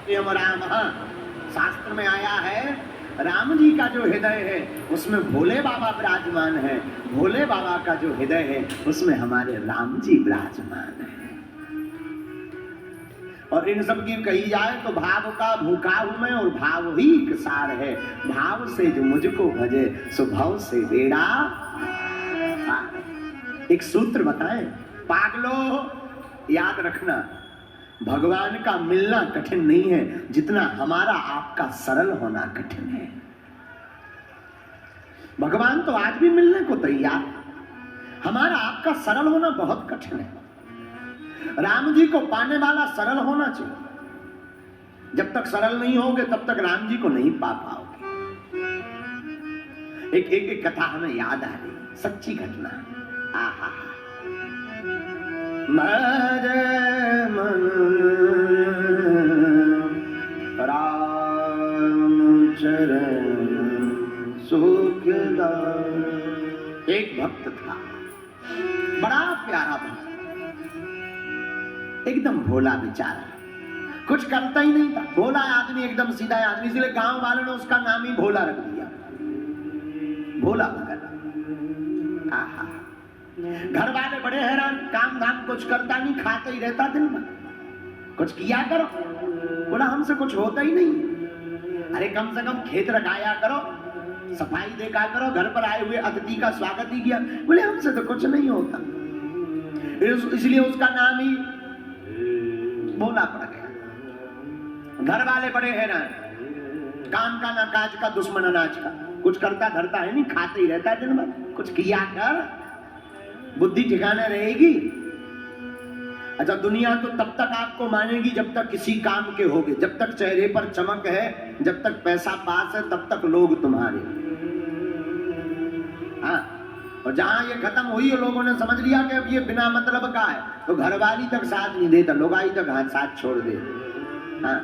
सत्यम राम। शास्त्र में आया है राम जी का जो हृदय है उसमें भोले बाबा विराजमान है, भोले बाबा का जो हृदय है उसमें हमारे राम जी विराजमान है। और इन सब की कही जाए तो भाव का भूखा हूं मैं और भाव ही एक सार है। भाव से जो मुझको भजे स्वभाव से बेड़ा पार। एक सूत्र बताएं पागलो, याद रखना भगवान का मिलना कठिन नहीं है जितना हमारा आपका सरल होना कठिन है। भगवान तो आज भी मिलने को तैयार, हमारा आपका सरल होना बहुत कठिन है। राम जी को पाने वाला सरल होना चाहिए। जब तक सरल नहीं होगे तब तक राम जी को नहीं पा पाओगे। एक कथा हमें याद आ रही, सच्ची घटना। आहा राम चरण सुखदाई। एक भक्त था, बड़ा प्यारा भक्त, एकदम भोला बेचारा, कुछ करता ही नहीं था, भोला आदमी, एकदम सीधा आदमी, इसलिए गांव वालों ने उसका नाम ही भोला रख दिया, भोला भगत। आहा, घर वाले बड़े हैरान, काम धाम कुछ करता नहीं, खाते ही रहता दिन भर, कुछ किया करो। बोला हमसे कुछ होता ही नहीं। अरे कम से कम खेत रखाया करो, सफाई देखा करो, घर पर आए हुए अतिथि का स्वागत ही किया। बोले हमसे तो कुछ नहीं होता, इसलिए उसका नाम ही भोला पड़ गया। घर वाले बड़े हैरान, काम का ना काज का, दुश्मन अनाज का, कुछ करता धरता है नहीं, खाते ही रहता है दिन भर, कुछ किया कर, बुद्धि ठिकाने रहेगी। अच्छा, दुनिया तो तब तक आपको मानेगी जब तक किसी काम के होगे, जब तक चेहरे पर चमक है, जब तक पैसा पास है, तब तक लोग तुम्हारे। हाँ, और जहां ये खत्म हुई लोगों ने समझ लिया कि अब ये बिना मतलब का है, तो घरवाली तक साथ नहीं देता, लोगाई तक हाथ साथ छोड़ दे। हाँ,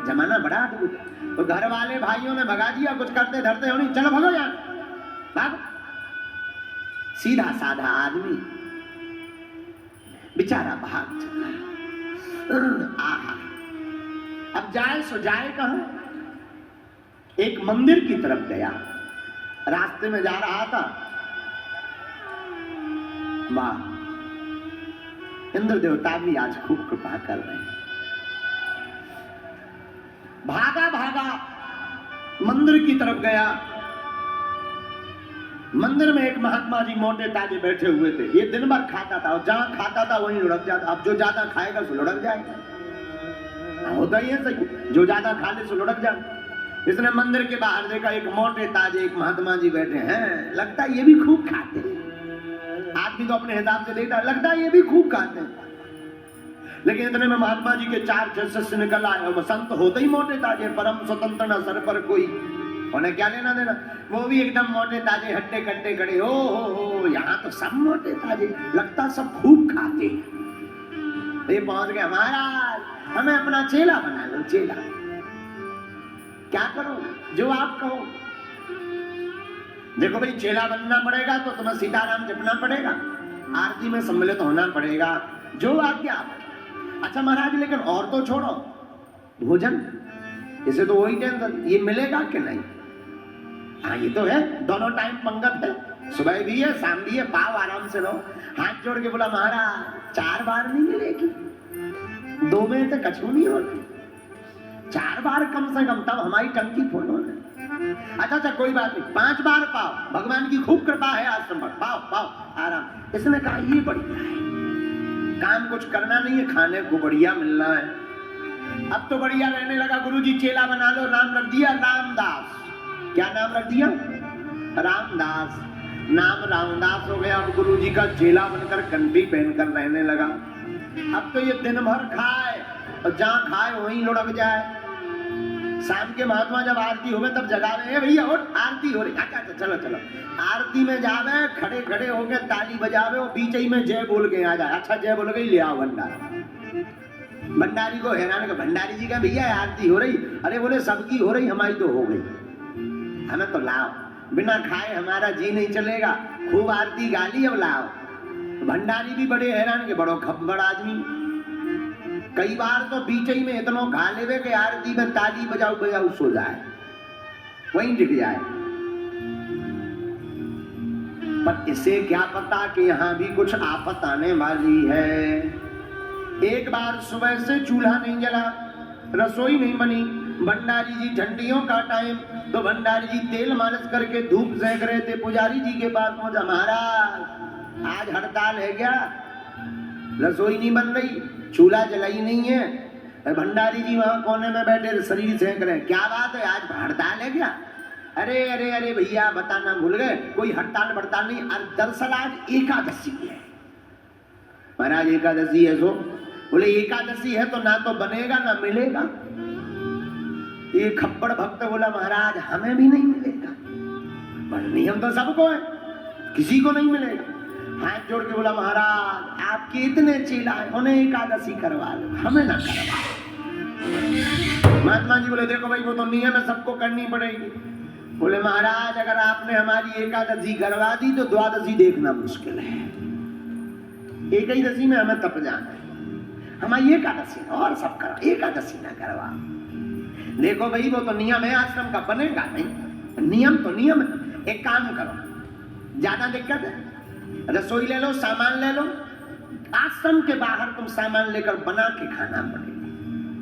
जमाना बड़ा अद्भुत। तो घर वाले भाइयों ने भगा दिया, कुछ करते धरते हो नहीं, चलो भगो यार, भागो। सीधा साधा आदमी बेचारा भाग चला। आहा, अब जाए सो जाए कहां? एक मंदिर की तरफ गया, रास्ते में जा रहा था, वाह, इंद्र देवता भी आज खूब कृपा कर रहे हैं। भागा भागा मंदिर की तरफ गया। मंदिर में एक महात्मा जी मोटे ताजे बैठे हुए थे। ये दिन भर खाता था और जहां खाता था वहीं लुढ़क जाता। अब जो ज्यादा खाएगा सो लुढ़क जाएगा, होता ही है सही, जो ज्यादा खा ले सो लुढ़क जाएगा। इसने मंदिर के बाहर देखा, एक मोटे ताजे एक महात्मा जी बैठे हैं, लगता है ये भी खूब खाते हैं। आदमी तो अपने हिसाब से देखता है, लगता है ये भी खूब खाते हैं। लेकिन इतने में महात्मा जी के 4 शिष्य निकल आए, और संत होते ही मोटे ताजे, परम स्वतंत्र न सर पर कोई, उन्हें क्या लेना देना, वो भी एकदम मोटे ताजे हट्टे कट्टे खड़े। हो यहाँ तो सब मोटे ताजे, लगता सब खूब खाते। ये पहुंच गए, महाराज हमें अपना चेला बना लो, चेला। क्या करो, जो आप कहो। देखो भाई, चेला बनना पड़ेगा तो तुम्हें सीताराम जपना पड़ेगा, आरती में सम्मिलित होना पड़ेगा, जो आज्ञा। अच्छा महाराज, लेकिन और तो छोड़ो, भोजन, इसे तो वही टेंशन, ये मिलेगा कि नहीं? हाँ, ये तो है, दोनों टाइम पंगत है, सुबह भी है शाम भी है, पाव आराम से रहो। हाथ जोड़ के बोला, महाराज 4 बार नहीं मिलेगी, 2 में तो कछू नहीं होती, 4 बार कम से कम, तब हमारी टंकी फुल हो जाए। अच्छा कोई बात नहीं, 5 बार पाओ, भगवान की खूब कृपा है आश्रम पर, पाओ पाओ आराम। इसने कहा ये बढ़िया है, काम कुछ करना नहीं है, खाने को बढ़िया मिलना है। अब तो बढ़िया रहने लगा। गुरुजी चेला बना लो, नाम रख दिया रामदास। क्या नाम रख दिया? रामदास। नाम रामदास हो गया। अब गुरुजी का चेला बनकर कंठी पहनकर रहने लगा। अब तो ये दिन भर खाए और जहां खाए वहीं लुढ़क जाए। शाम के महात्मा जब आरती हो तब जगावे, भैया उठ, आरती हो रही। अच्छा चलो चलो, आरती में जावे, खड़े खड़े होके ताली बजावे और बीच ही में जय बोल के आ जाए। अच्छा जय बोल गई, ले आओ भंडारा। भंडारी को हैरान, भंडारी जी का भैया आरती हो रही। अरे बोले सबकी हो रही, हमारी तो हो गई, हमें तो लाओ, बिना खाए हमारा जी नहीं चलेगा, खूब आरती गाली, अब लाओ। भंडारी भी बड़े हैरान के, बड़ो खब्बड़ आदमी। कई बार तो बीच ही में इतना घा लेवे कि आरती में ताली बजाऊ बजाऊ सो जाए, वहीं दिख जाए। पर इसे क्या पता कि यहाँ भी कुछ आफत आने वाली है। एक बार सुबह से चूल्हा नहीं जला, रसोई नहीं बनी, भंडारी जी झंडियों का टाइम, तो भंडारी जी तेल मालिश करके धूप सेंक रहे थे। पुजारी जी के पास पहुंचा, महाराज आज हड़ताल है क्या? रसोई नहीं बन रही, चूल्हा जलाई नहीं है। भंडारी जी वहां कोने में बैठे शरीर सेंक रहे, क्या बात है आज हड़ताल है क्या? अरे अरे अरे भैया बताना भूल गए, कोई हड़ताल बड़ताल नहीं, दरअसल आज एकादशी है। महाराज एकादशी है सो? बोले एकादशी है तो ना तो बनेगा ना मिलेगा। ये खप्पड़ भक्त बोला महाराज हमें भी नहीं मिलेगा, पर नियम तो सबको है, किसी को नहीं मिलेगा। हाथ जोड़ के बोला महाराज आपके इतने चेला है, उन्हें एकादशी करवा लो, हमें ना करवा। महात्मा जी बोले देखो भाई वो तो नियम है, सबको करनी पड़ेगी। बोले महाराज अगर आपने हमारी एकादशी करवा दी तो द्वादशी देखना मुश्किल है, एक ही दशी में हमें तप जाना है, हमारी एकादशी और सब करो, एकादशी ना करवा। देखो भाई वो तो नियम है आश्रम का, बनेगा नहीं, नियम तो नियम है। एक काम करो, ज्यादा दिक्कत है, रसोई ले लो, सामान ले लो, आश्रम के बाहर तुम सामान लेकर बना के खाना पड़ेगा।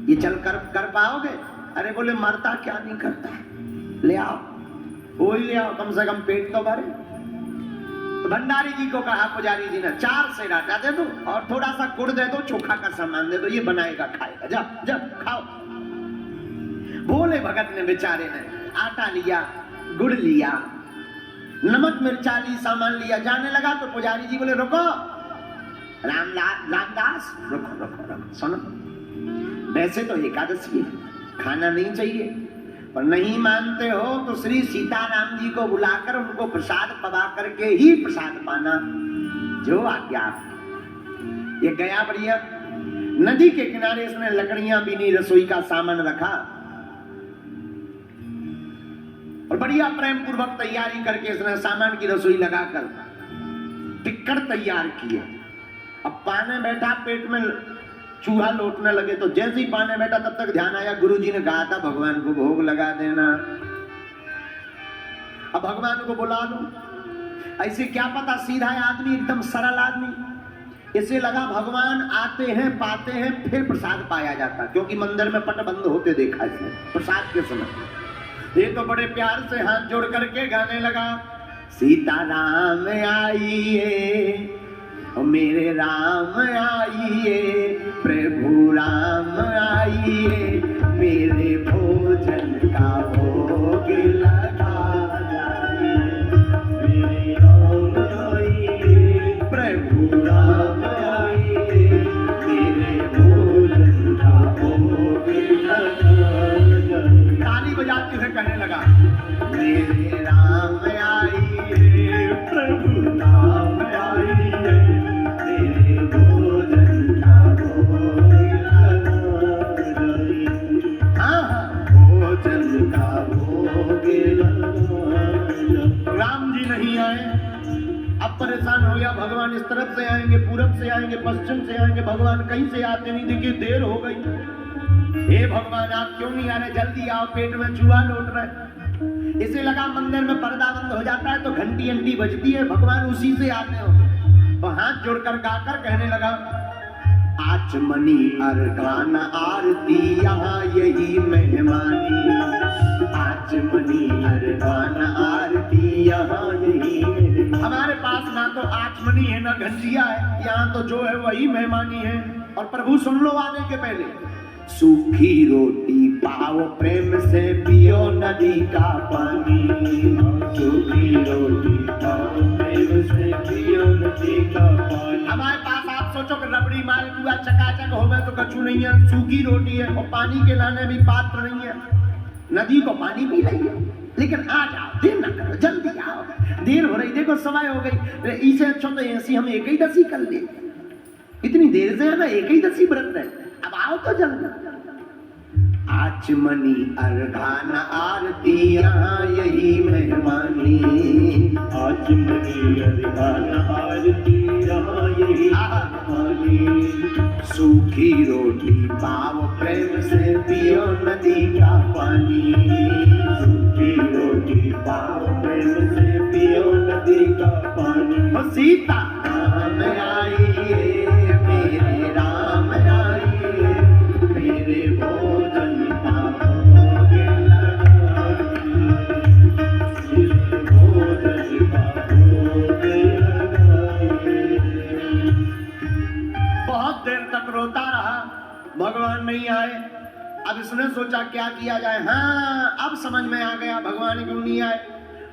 ये चल कर पाओगे? अरे बोले मरता क्या नहीं करता है, ले आओ, वही ले आओ, कम से कम पेट तो भरे। भंडारी जी को कहा पुजारी जी ने 4 सेर आटा दे दो और थोड़ा सा गुड़ दे दो, चोखा का सामान दे दो, ये बनाएगा खाएगा, जा जा खाओ। भोले भगत ने बेचारे ने आटा लिया, गुड़ लिया, नमक मिर्चा ली, सामान लिया, जाने लगा तो पुजारी जी बोले रुको रामदास, रुको रुको रुको, सुनो वैसे तो एकादशी है, खाना नहीं चाहिए, पर नहीं मानते हो तो श्री सीताराम जी को बुलाकर उनको प्रसाद पवा करके ही प्रसाद पाना, जो आज्ञा। ये गया बढ़िया, नदी के किनारे इसने लकड़ियां बीनी, रसोई का सामान रखा और बढ़िया प्रेम पूर्वक तैयारी करके इसने सामान की रसोई लगाकर टिक्कड़ तैयार किए। अब पाने बैठा, पेट में चूहा लौटने लगे, तो जैसे ही पाने बैठा तब तक ध्यान आया गुरुजी ने कहा था भगवान को भोग लगा देना, अब भगवान को बुला लो। ऐसे क्या पता सीधा आदमी, एकदम सरल आदमी, इसे लगा भगवान आते हैं पाते हैं फिर प्रसाद पाया जाता, क्योंकि मंदिर में पट बंद होते देखा इसने प्रसाद के समय। ये तो बड़े प्यार से हाथ जोड़ करके गाने लगा, सीताराम आइए मेरे राम आइए, प्रभु राम आइए, मेरे भोजन का भोग लगा जाइए, मेरे राम आइए, प्रभु राम आइए, मेरे भोजन का भोग लगा जाइए। ताली बजाते हुए कहने लगा, मेरे राम आइए, प्रभु राम आइए, राम जी नहीं आए, अब परेशान हो गया, भगवान इस तरफ से आएंगे, पूरब से आएंगे, पश्चिम से आएंगे, भगवान कहीं से आते नहीं दिखे, देर हो गई। हे भगवान आप क्यों नहीं आ रहे, जल्दी आओ, पेट में चूहा लौट रहे। इसे लगा मंदिर में पर्दा बंद हो जाता है तो घंटी अंटी बजती है, भगवान उसी से आते हो। तो हाथ जोड़कर गाकर कहने लगा, आचमनी अर्घान आरती यहाँ यही मेहमानी, आचमनी अर्घान आरती यहाँ यही। हमारे पास ना तो आचमनी है ना घंटिया है, यहाँ तो जो है वही मेहमानी है। और प्रभु सुन लो आने के पहले, सूखी रोटी पाओ प्रेम से पियो नदी का पानी, सूखी रोटी पाओ प्रेम से पियो नदी का पानी। हमारे पास आप सोचो कि रबड़ी माल पूरा चकाचक हो गए तो कछु नहीं है, सूखी रोटी है और पानी के लाने भी पात्र नहीं है, नदी को पानी पी रही है। लेकिन आ जाओ, देर ना करो, जल्दी आओ, देर हो रही, देखो समय हो गई, इसे अच्छा तो ऐसी हम एक ही दसी कर ले, इतनी देर से है ना एक ही दसी व्रत है, अब आओ तो जल्दी। आचमनी अर्घान आरती यहाँ यही मेहमानी, आचमनी अर्घान आरती यहाँ यही सूखी रोटी पाव प्रेम से पियो नदी का पानी। सूखी रोटी पाव प्रेम से पियो नदी का पानी। सीता राम आइए मेरे राम आइए, मेरे भोजन का भोग लगाइए, मेरे भोजन का भोग लगाइए। बहुत देर तक रोता रहा, भगवान नहीं आए। अब इसने सोचा क्या किया जाए। हाँ, अब समझ में आ गया भगवान क्यों नहीं आए।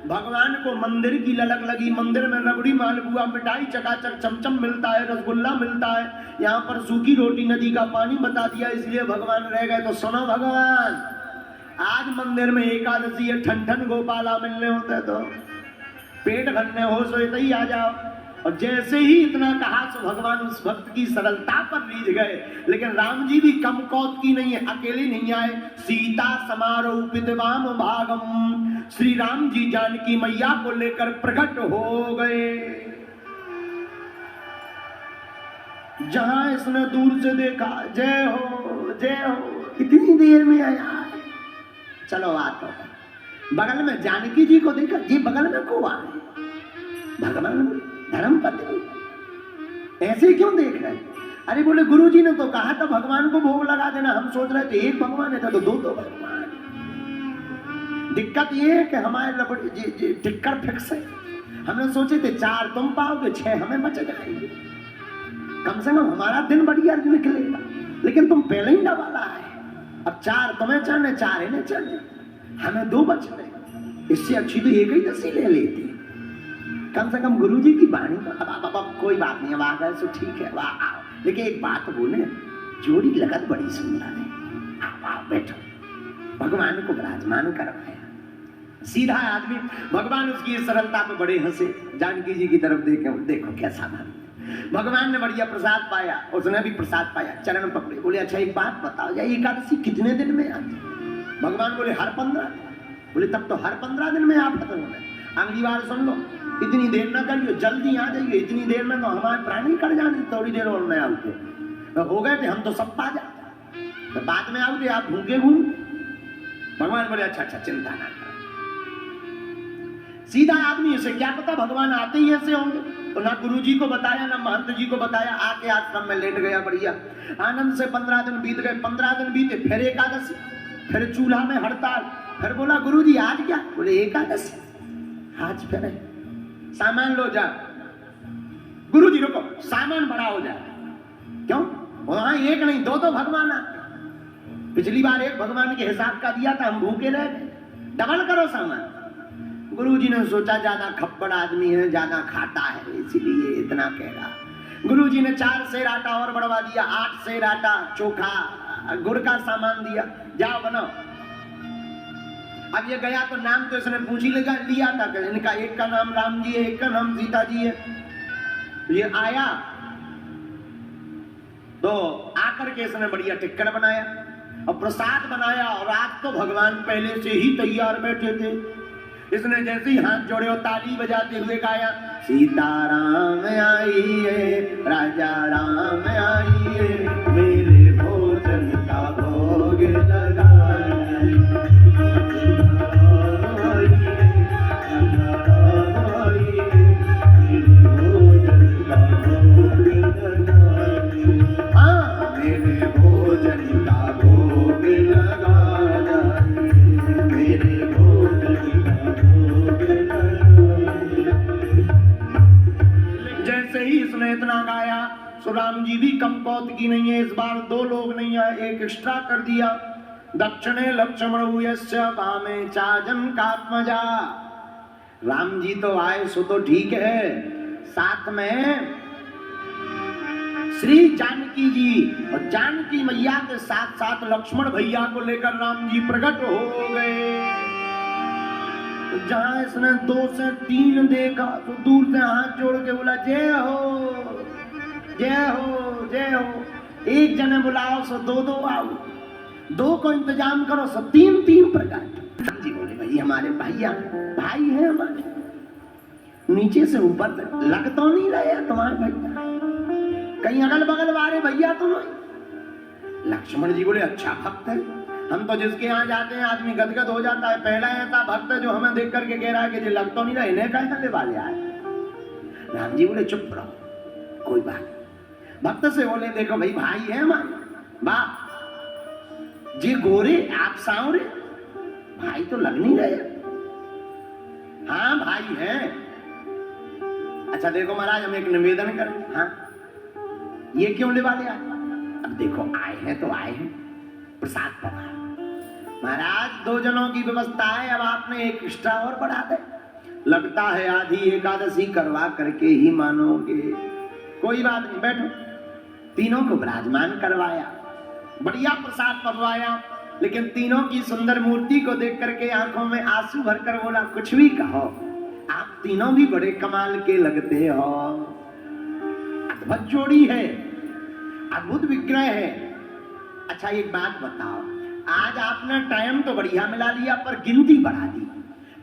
भगवान को मंदिर की ललक लगी। मंदिर में रबड़ी मालपुआ मिठाई चकाचक चमचम मिलता है, रसगुल्ला मिलता है। यहाँ पर सूखी रोटी नदी का पानी बता दिया, इसलिए भगवान रह गए। तो सुनो भगवान, आज मंदिर में एकादशी है, ठन ठन गोपाला मिलने होते तो पेट भरने हो सोते ही आ जाओ। और जैसे ही इतना कहा तो भगवान उस भक्त की सरलता पर रीझ गए। लेकिन राम जी भी कम कौत की नहीं है, अकेले नहीं आए। सीता समारोपित वाम भागम, श्री राम जी जानकी मैया को लेकर प्रकट हो गए। जहां इसने दूर से देखा, जय हो जय हो, इतनी देर में आया। चलो आ तो बगल में जानकी जी को देखा, जी बगल में को आए भगवान धर्म पत्नी, ऐसे क्यों देख रहे? अरे बोले गुरुजी ने तो कहा था भगवान को भोग लगा देना। हम सोच रहे थे एक भगवान है तो दो भगवान। दिक्कत ये है कि हमारे टिक्कर फिक्स है। हमने सोचे थे 4 तुम पाओगे, 6 हमें बच जाएंगे, कम से कम हमारा दिन बढ़िया निकलेगा। लेकिन तुम पहले ही डबाला है। अब 4 तुम्हें चढ़ने, 4 इन्हें चढ़ने, हमें 2 बच रहे। इससे अच्छी तो एक ही दसी ले लेती, कम से कम गुरुजी की वाणी। अब कोई बात नहीं, अब आ गए तो ठीक है, वाह आओ। लेकिन एक बात बोले, जोड़ी लगत बड़ी सुंदर है। आओ बैठो, भगवान को विराजमान करवाया। सीधा आदमी, भगवान उसकी सरलता पे बड़े हंसे। जानकी जी की तरफ देखे, देखो कैसा भाव। भगवान ने बढ़िया प्रसाद पाया, उसने भी प्रसाद पाया, चरण पकड़े। बोले अच्छा एक बात बताओ, या एकादशी कितने दिन में आती? भगवान बोले हर 15। बोले तब तो हर 15 दिन में आप खत्म हो गए। अगली बार सुन लो, इतनी देर ना करियो, जल्दी आ जाइए। इतनी देर में तो हमारे प्राणी कट जाने, थोड़ी देर और में आओगे तो हो गए थे हम तो सब पा जाते, तो बाद में आओगे आप भूखे घूम। भगवान बोले अच्छा चिंता ना करो। सीधा आदमी, इसे क्या पता भगवान आते ही ऐसे होंगे। तो ना गुरु जी को बताया, ना महंत जी को बताया, आके आश्रम में लेट गया बढ़िया आनंद से। 15 दिन बीत गए। 15 दिन बीते, फिर एकादशी, फिर चूल्हा में हड़ताल। फिर बोला गुरु जी आज क्या? बोले एकादशी, आज फिर सामान लो जा। गुरु जी रुको, सामान बड़ा हो जाए। क्यों? वहां एक नहीं 2 भगवान आते। पिछली बार एक भगवान के हिसाब का दिया था, हम भूखे रह गए, डबल करो सामान। गुरु जी ने सोचा ज्यादा खप्पड़ आदमी है, ज्यादा खाता है, इसीलिए इतना कह रहा। गुरु जी ने 4 सेर आटा और बढ़वा दिया, 8 सेर आटा, चोखा, गुड़ का सामान दिया, जाओ बनाओ। अब ये गया तो नाम तो इसने पूछ ही लिया था कि इनका एक का नाम राम जी है, एक का नाम सीता जी है। ये आया तो आकर के इसने बढ़िया टिक्कर बनाया और प्रसाद बनाया। और आज तो भगवान पहले से ही तैयार बैठे थे। इसने जैसे ही हाथ जोड़े और ताली बजाते हुए गाया, सीताराम आइए, राजा राम आइए, मेरे भोजन का भोग लगाइए। इतना गाया, सो राम जी भी कम कौत की नहीं है। इस बार 2 लोग नहीं आए, एक एक्स्ट्रा कर दिया। दक्षिणे लक्ष्मण यस्य वामे चाजन कात्मजा। राम जी तो आए सो तो ठीक है, साथ में श्री जानकी जी और जानकी मैया के साथ साथ लक्ष्मण भैया को लेकर राम जी प्रकट हो गए। जहां इसने 2 से 3 देखा तो दूर से हाथ जोड़ के बोला जय हो जय हो जय हो। एक जने बुलाओ सो 2 आओ, 2 को इंतजाम करो सो 3 प्रकार। जी बोले भाई हमारे भाई हैं हमारे, नीचे से ऊपर तक लग तो नहीं रहे तुम्हारे भैया। कहीं अगल बगल वाले भैया तो नहीं। लक्ष्मण जी बोले अच्छा भक्त है, हम तो जिसके यहाँ जाते हैं आदमी गदगद हो जाता है। पहला ऐसा भक्त है जो हमें देख करके कह रहा है कि लग तो नहीं रहा इन्हें कहीं ले वाले आए। राम जी बोले चुप रहो, कोई बात नहीं। भक्त से बोले देखो भाई भाई है हमारे, वाह जी गोरे आप सांवरे, भाई तो लग नहीं रहे। हाँ भाई है। अच्छा देखो महाराज हम एक निवेदन करें, हाँ ये क्यों ले वाले आए? अब देखो आए हैं तो आए हैं, प्रसाद पका महाराज 2 जनों की व्यवस्था है, अब आपने एक एक्स्ट्रा और बढ़ा दे। लगता है आधी एकादशी करवा करके ही मानोगे। कोई बात नहीं बैठो। तीनों को विराजमान करवाया, बढ़िया प्रसाद पकवाया, लेकिन तीनों की सुंदर मूर्ति को देख करके आंखों में आंसू भरकर बोला कुछ भी कहो आप तीनों भी बड़े कमाल के लगते हो। अद्भुत जोड़ी है, अद्भुत विग्रह है। अच्छा एक बात बताओ, आज आपने टाइम तो बढ़िया मिला लिया पर गिनती बढ़ा दी,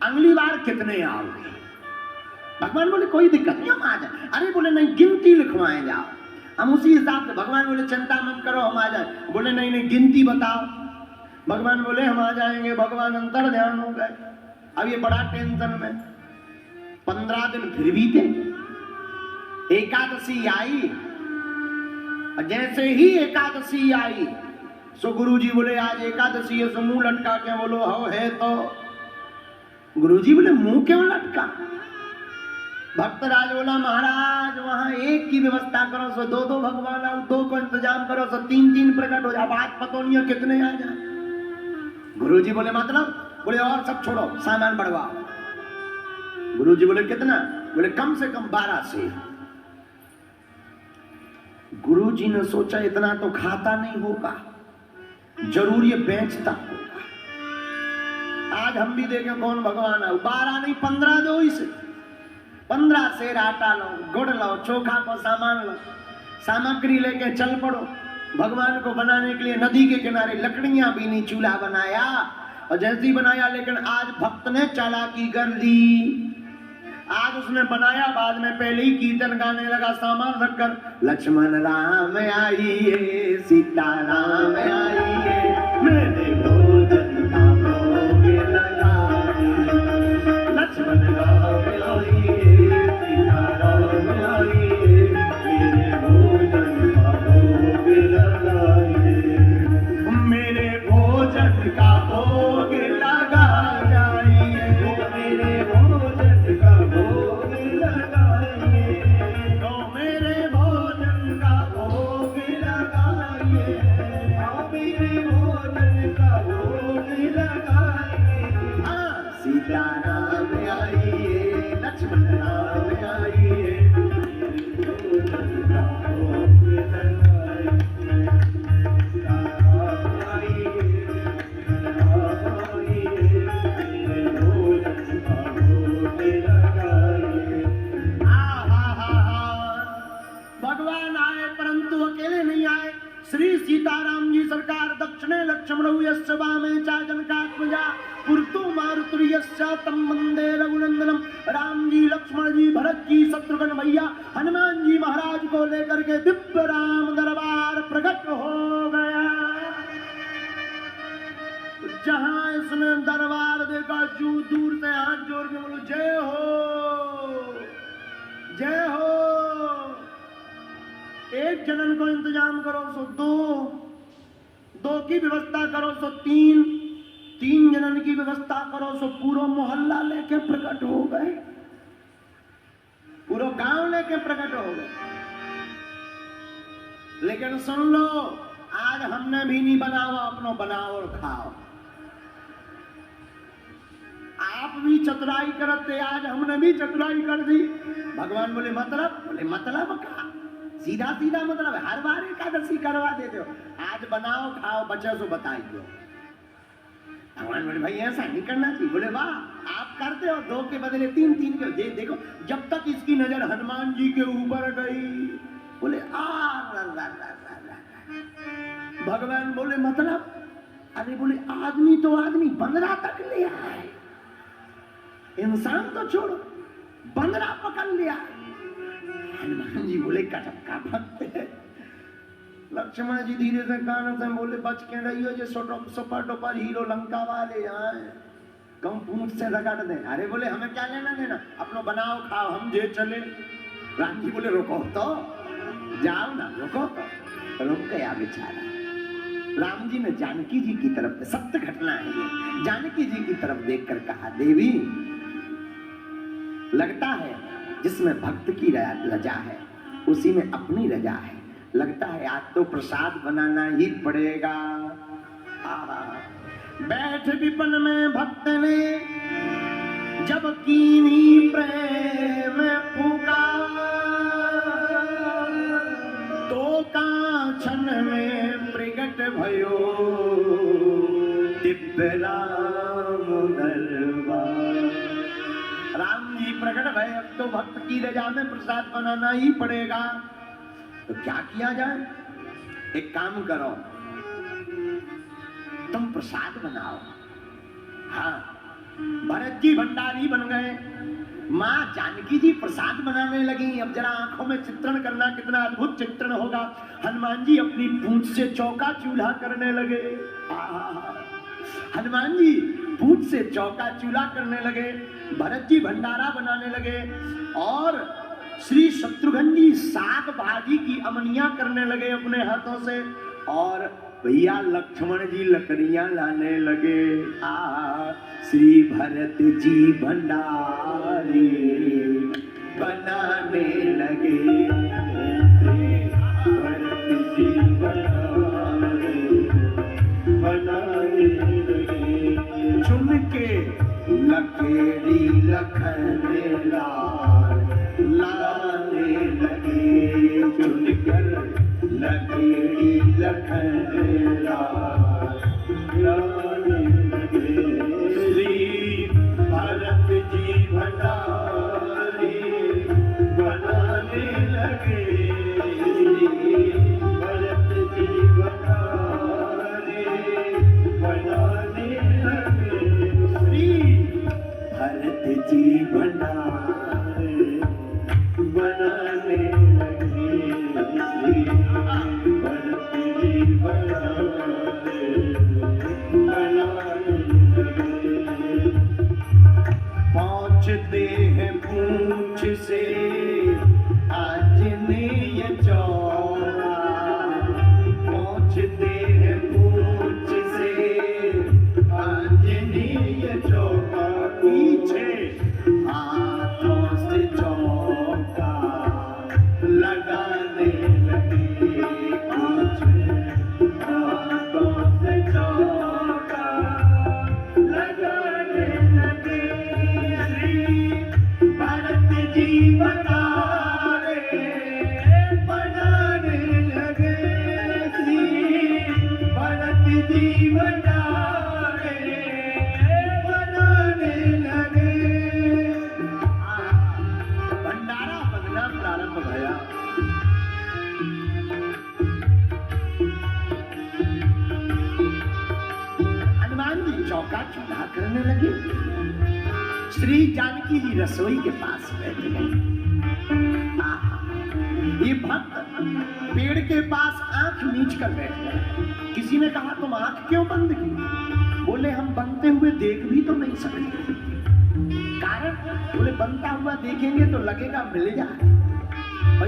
अगली बार कितने आओगे? भगवान बोले कोई दिक्कत नहीं हम आ जाए। अरे बोले नहीं गिनती लिखवाएं जाओ, हम उसी हिसाब से। भगवान बोले चिंता मत करो हम आ जाए। बोले नहीं नहीं गिनती बताओ। भगवान बोले हम आ जाएंगे। भगवान अंतर ध्यान हो गए। अब ये बड़ा टेंशन में। 15 दिन फिर बीते, एकादशी आई, जैसे ही एकादशी आई सो गुरुजी बोले आज एकादशी है सो मुंह लटका के बोलो हो है तो। गुरुजी बोले मुंह क्यों लटका? भक्तराज बोला महाराज वहां एक की व्यवस्था करो सो 2 भगवान आओ, 2 को इंतजाम करो सो 3 प्रकट हो जाए। बात पता नहीं है कितने आ जाए। गुरुजी बोले मतलब? बोले और सब छोड़ो सामान बढ़वाओ। गुरुजी बोले कितना? बोले कम से कम 12 से। गुरुजी ने सोचा इतना तो खाता नहीं होगा, जरूर ये बेचता होगा। आज हम भी देखें कौन भगवान है। 12 नहीं 15 दो इसे। 15 सेर आटा लो, गुड़ लो, चोखा को सामान लो, सामग्री लेके चल पड़ो। भगवान को बनाने के लिए नदी के किनारे लकड़ियां भी नहीं, चूल्हा बनाया और जैसे ही बनाया, लेकिन आज भक्त ने चालाकी कर दी। आज उसने बनाया, बाद में पहले ही कीर्तन गाने लगा सामान रखकर, लक्ष्मण राम आइए सीता राम आइए मेरे भोजन का भोग लगाइए। लक्ष्मण राम आइए सीता राम आइए मेरे भोजन का भोग लगाइए। मेरे भोजन का भोग लगा जाइए, मेरे भोजन का भोग लगाइए, तो मेरे भोजन का भोग लगाइए, मेरे भोजन का भोग लगाइए। हाँ सीता राम आइए लक्ष्मण राम आइए मेरे भोजन का भोग लगाइए। भगवान आए परंतु अकेले नहीं आए। श्री सीताराम जी सरकार दक्षिणे लक्ष्मण यस्य वामे च जनकात्मजा पुरतो मारुतुर्यस्य तम वंदे रघुनंदनम। राम जी लक्ष्मण जी भरत जी शत्रुघ्न भैया हनुमान जी महाराज को लेकर के दिव्य राम दरबार प्रकट हो गया। जहां इसने दरबार देखा जू दूर से हाथ जोड़ के बोलो जय हो जय हो। एक जनन को इंतजाम करो सो 2 की व्यवस्था करो सो 3 जनन की व्यवस्था करो सो पूरा मोहल्ला लेके प्रकट हो गए, पूरा गांव लेके प्रकट हो गए। लेकिन सुन लो आज हमने भी नहीं बनाओ, अपनो बनाओ और खाओ। आप भी चतुराई करते, आज हमने भी चतुराई कर दी। भगवान बोले मतलब का सीधा सीधा मतलब है, हर बार एकादशी करवा देते हो, आज बनाओ खाओ बच्चों से बताइए। भगवान बोले भाई ऐसा नहीं करना चाहिए। बोले वाह आप करते हो 2 के बदले 3 के। देखो जब तक इसकी नजर हनुमान जी के ऊपर गई, बोले भगवान बोले मतलब? अरे बोले आदमी तो आदमी बंदरा तक ले आए, इंसान तो छोड़ो बंदरा पकड़ लिया। हनुमान जी बोले गजब का भक्त है। लक्ष्मण जी धीरे से कान से बोले बच के रहियो जो सुपर डुपर हीरो लंका वाले आए कम पूंछ से रगड़ दे। अरे बोले हमें क्या लेना देना, अपनो बनाओ खाओ हम जे चले। राम जी बोले रुको तो, जाओ ना, रुको तो। रुक गया बेचारा। राम जी ने जानकी जी की तरफ, सत्य घटना है ये, जानकी जी की तरफ देखकर कहा देवी लगता है जिसमें भक्त की रजा है उसी में अपनी रजा है, लगता है आज तो प्रसाद बनाना ही पड़ेगा। बैठ विपन में भक्त ने जब कीनी प्रेम फूका, तो कांचन में प्रगट भयो दिव्य राम दरबार। राम जी प्रकट भय, अब तो भक्त की रजा में प्रसाद बनाना ही पड़ेगा। तो क्या किया जाए, एक काम करो तुम प्रसाद बनाओ। हाँ, भरत जी भंडारी बन गए, माँ जानकी जी प्रसाद बनाने लगी। अब जरा आंखों में चित्रण करना, कितना अद्भुत चित्रण होगा। हनुमान जी अपनी पूंछ से चौका चूल्हा करने लगे। हनुमान जी पूंछ से चौका चूल्हा करने लगे, भरत जी भंडारा बनाने लगे और श्री शत्रुघ्न जी साग भाजी की अमनियां करने लगे अपने हाथों से, और भैया लक्ष्मण जी लकड़ियां लाने लगे। श्री भरत जी भंडारी बनाने लगे, भरत जी बनाने लगे। चुन के लकेड़ी लखन लाल लाने लगे, चुनकर लकेड़ी लखन लाल लाने लगे। श्री भरत जी भंडारी बनाने लगे, श्री भरत जी भंडारी बनाने लगे, श्री भरत जी भंडारी बनाने लगे, श्री भरत जी भंडारी बनाने लगे। पहुँचते हैं पूंछ से आंजनेय चौरा, पहुँचते हैं पूंछ से आंजनेय चौका, पीछे हाथों से चौका लगाने लगे, पीछे हाथों से चौका लगाने लगे। श्री भरत जी बनाने लगे, श्री भरत जी बनाने लगे। भंडारा बनना प्रारंभ भया। हनुमान जी चौका चूल्हा करने लगे, श्री जानकी जी रसोई के पास बैठ गए। ये भक्त पेड़ के पास आंख मीच कर बैठ गए। किसी ने कहा तुम आंख क्यों बंद की? बोले हम बनते हुए देख भी तो नहीं सकते। कारण बोले बनता हुआ देखेंगे तो लगेगा मिल जाए, और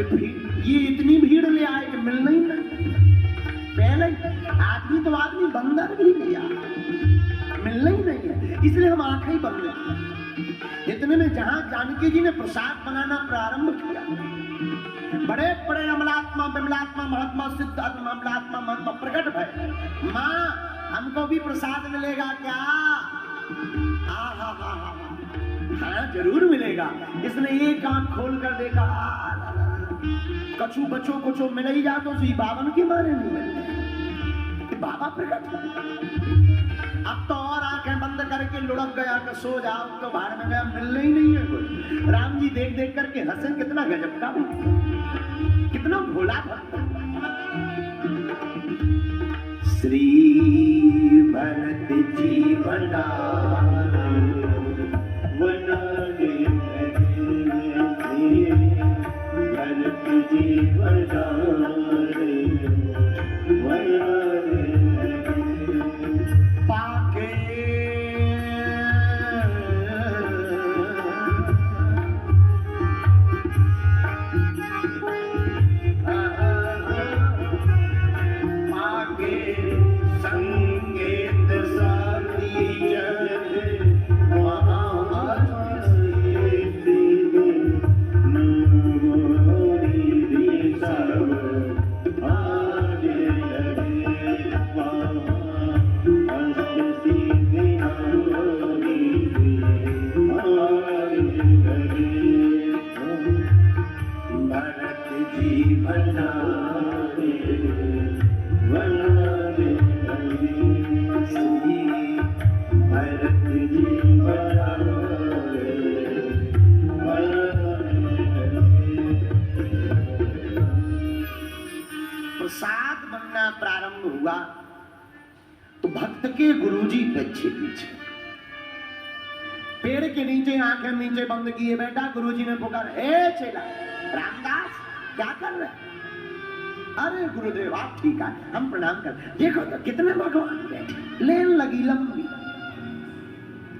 ये इतनी भीड़ ले आए कि मिलना ही नहीं। पहले आदमी तो आदमी बंदर भी लिया, मिलना ही नहीं है, इसलिए हम आंखें ही बंद रखी। इतने में जहां जानकी जी ने प्रसाद बनाना प्रारंभ किया, बड़े बड़े अमलात्मा विमलात्मा महात्मा सिद्ध अमलात्मा महात्मा प्रकट भय। माँ हमको भी प्रसाद मिलेगा क्या? हाँ जरूर मिलेगा। इसने एक आंख खोल कर देखा, कछु बचो कुछ मिल ही जा तो सी बावन के मारे नहीं मिलते, बाबा प्रकट। अब तो और आंखें बंद करके लुढ़क गया कि सो जाओ, तो बाहर में गया मिलने ही नहीं है कोई। राम जी देख देख करके हंसे, कितना गजब का भक्त, कितना भोला भक्त। श्री भरत जी बनाने लगे, भरत भक्त के गुरुजी पीछे पीछे, पेड़ के नीचे आंखें नीचे बंद किए बैठा, गुरुजी ने पुकार, ए चेला रामदास क्या कर रहे? अरे गुरुदेव आप ठीक है, हम प्रणाम कर। देखो तो कितने भगवान बैठे, लेन लगी लंबी।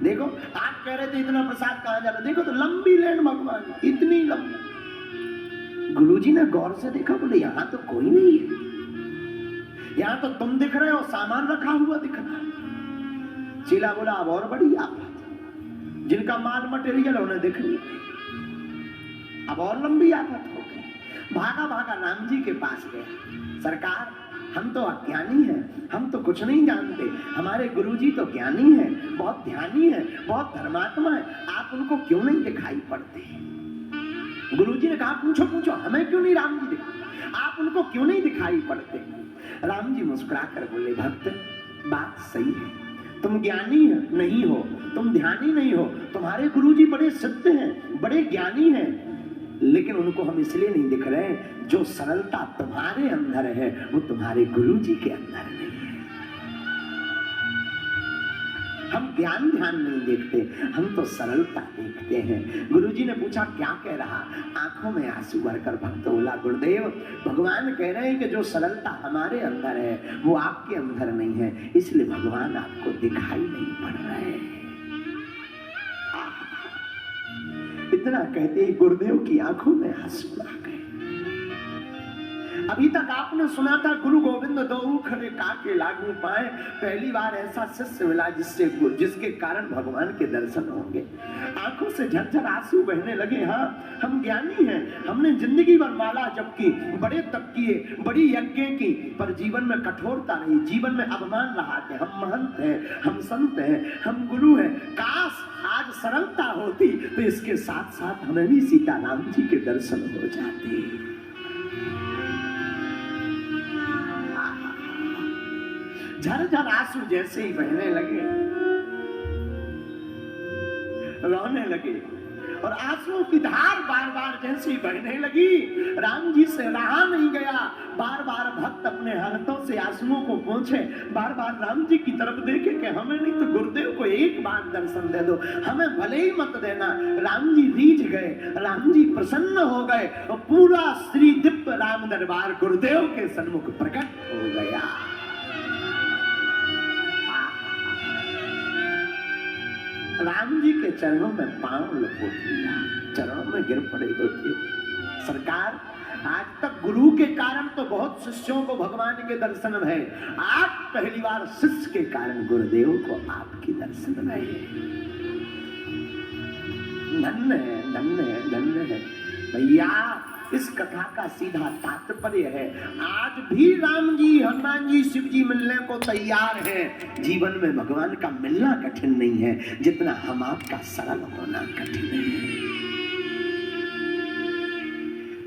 देखो आप कह रहे थे इतना प्रसाद कहाँ जा रहा, देखो तो लंबी लेन भगवान, इतनी लंबी। गुरुजी ने गौर से देखा, बोले यहाँ तो कोई नहीं है, यहाँ तो तुम दिख रहे हो, सामान रखा हुआ दिख रहा है। चेला बोला अब और बड़ी आफत, जिनका माल मटेरियल उन्हें दिख नहीं, अब और लंबी आफत हो गई। भागा भागा राम जी के पास गया, सरकार हम तो अज्ञानी हैं, हम तो कुछ नहीं जानते, हमारे गुरुजी तो ज्ञानी हैं, बहुत ध्यानी हैं, बहुत धर्मात्मा है, आप उनको क्यों नहीं दिखाई पड़ते? गुरुजी ने कहा पूछो पूछो, हमें क्यों नहीं राम जी दिखाई, आप उनको क्यों नहीं दिखाई पड़ते? राम जी मुस्कुरा कर बोले, भक्त बात सही है, तुम ज्ञानी नहीं हो, तुम ध्यानी नहीं हो, तुम्हारे गुरुजी बड़े सिद्ध हैं, बड़े ज्ञानी हैं, लेकिन उनको हम इसलिए नहीं दिख रहे, जो सरलता तुम्हारे अंदर है वो तुम्हारे गुरुजी के अंदर नहीं है। हम ज्ञान ध्यान नहीं देखते, हम तो सरलता देखते हैं। गुरुजी ने पूछा क्या कह रहा, आंखों में आंसू भरकर भक्त बोला, गुरुदेव भगवान कह रहे हैं कि जो सरलता हमारे अंदर है वो आपके अंदर नहीं है, इसलिए भगवान आपको दिखाई नहीं पड़ रहे। इतना कहते ही गुरुदेव की आंखों में आंसू आ गए। अभी तक आपने सुना था गुरु गोविंद दो खड़े काके लागू पाए, पहली बार ऐसा शिष्य मिला जिसके कारण भगवान के दर्शन होंगे। आंखों से झरझर आंसू बहने लगे। हाँ हम ज्ञानी हैं, हमने जिंदगी भर माला जप की, बड़े तप किए, बड़ी यज्ञ की, पर जीवन में कठोरता रही, जीवन में अपमान रहा कि हम महंत हैं, हम संत हैं, हम गुरु हैं। काश आज सरलता होती तो इसके साथ साथ हमें भी सीताराम जी के दर्शन हो जाते। झरझर आंसू जैसे ही बहने लगे, रोने लगे, और आंसुओं की धार बार बार जैसे ही बहने लगी, राम जी से रहा नहीं गया। बार बार भक्त अपने हाथों से आंसुओं को पोंछे, बार बार राम जी की तरफ देखे कि हमें नहीं तो गुरुदेव को एक बार दर्शन दे दो, हमें भले ही मत देना। राम जी रीझ गए, राम जी प्रसन्न हो गए, और पूरा श्री दिव्य राम दरबार गुरुदेव के सन्मुख प्रकट हो गया। राम जी के चरणों में पांव लपेट लिया, चरणों में गिर पड़े। सरकार आज तक गुरु के कारण तो बहुत शिष्यों को भगवान के दर्शन भये, आज पहली बार शिष्य के कारण गुरुदेव को आपके दर्शन भये। धन्य है, धन्य है, धन्य है भैया। इस कथा का सीधा तात्पर्य है, आज भी राम जी, हनुमान जी, शिव जी मिलने को तैयार हैं। जीवन में भगवान का मिलना कठिन नहीं है, जितना हम आपका सरल होना कठिन है।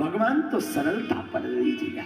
भगवान तो सरलता पर लीजिएगा।